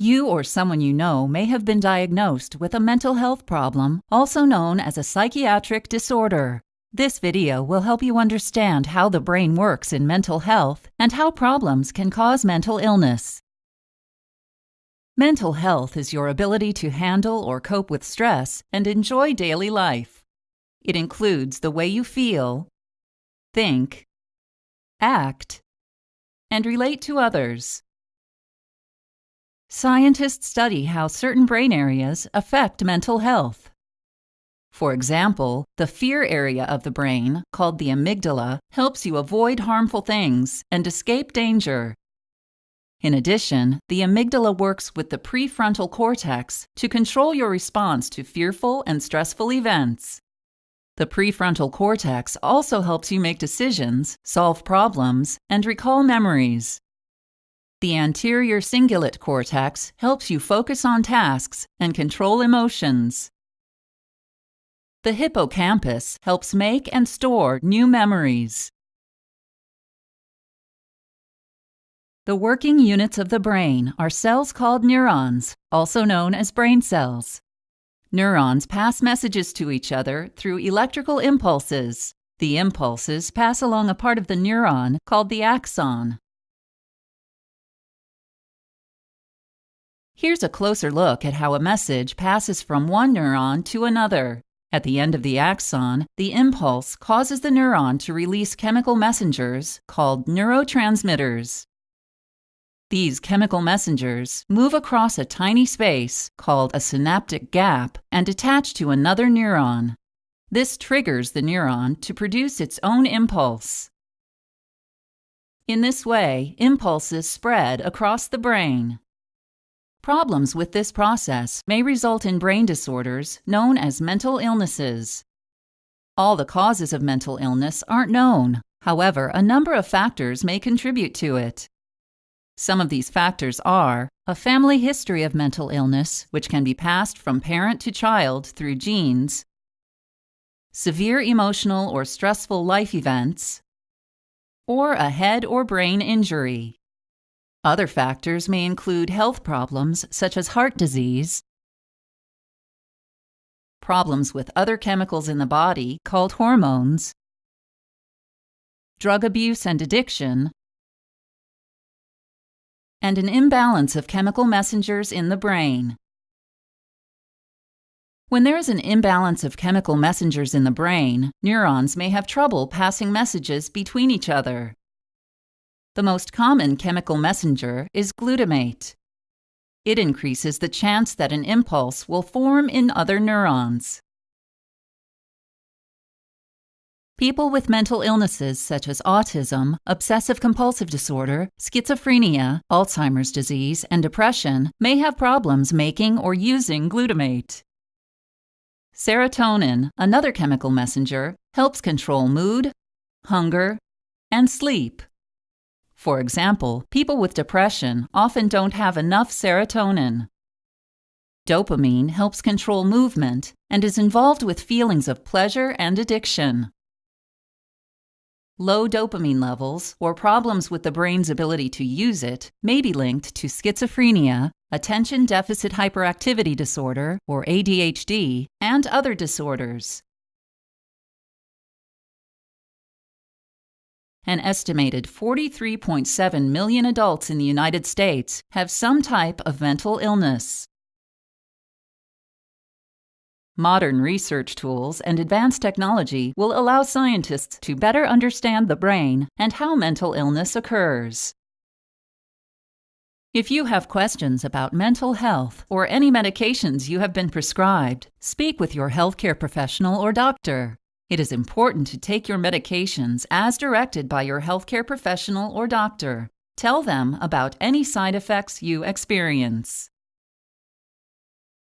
You or someone you know may have been diagnosed with a mental health problem, also known as a psychiatric disorder. This video will help you understand how the brain works in mental health and how problems can cause mental illness. Mental health is your ability to handle or cope with stress and enjoy daily life. It includes the way you feel, think, act, and relate to others. Scientists study how certain brain areas affect mental health. For example, the fear area of the brain, called the amygdala, helps you avoid harmful things and escape danger. In addition, the amygdala works with the prefrontal cortex to control your response to fearful and stressful events. The prefrontal cortex also helps you make decisions, solve problems, and recall memories. The anterior cingulate cortex helps you focus on tasks and control emotions. The hippocampus helps make and store new memories. The working units of the brain are cells called neurons, also known as brain cells. Neurons pass messages to each other through electrical impulses. The impulses pass along a part of the neuron called the axon. Here's a closer look at how a message passes from one neuron to another. At the end of the axon, the impulse causes the neuron to release chemical messengers called neurotransmitters. These chemical messengers move across a tiny space called a synaptic gap and attach to another neuron. This triggers the neuron to produce its own impulse. In this way, impulses spread across the brain. Problems with this process may result in brain disorders known as mental illnesses. All the causes of mental illness aren't known. However, a number of factors may contribute to it. Some of these factors are a family history of mental illness, which can be passed from parent to child through genes, severe emotional or stressful life events, or a head or brain injury. Other factors may include health problems such as heart disease, problems with other chemicals in the body called hormones, drug abuse and addiction, and an imbalance of chemical messengers in the brain. When there is an imbalance of chemical messengers in the brain, neurons may have trouble passing messages between each other. The most common chemical messenger is glutamate. It increases the chance that an impulse will form in other neurons. People with mental illnesses such as autism, obsessive-compulsive disorder, schizophrenia, Alzheimer's disease, and depression may have problems making or using glutamate. Serotonin, another chemical messenger, helps control mood, hunger, and sleep. For example, people with depression often don't have enough serotonin. Dopamine helps control movement and is involved with feelings of pleasure and addiction. Low dopamine levels, or problems with the brain's ability to use it, may be linked to schizophrenia, attention deficit hyperactivity disorder, or ADHD, and other disorders. An estimated 43.7 million adults in the United States have some type of mental illness. Modern research tools and advanced technology will allow scientists to better understand the brain and how mental illness occurs. If you have questions about mental health or any medications you have been prescribed, speak with your healthcare professional or doctor. It is important to take your medications as directed by your healthcare professional or doctor. Tell them about any side effects you experience.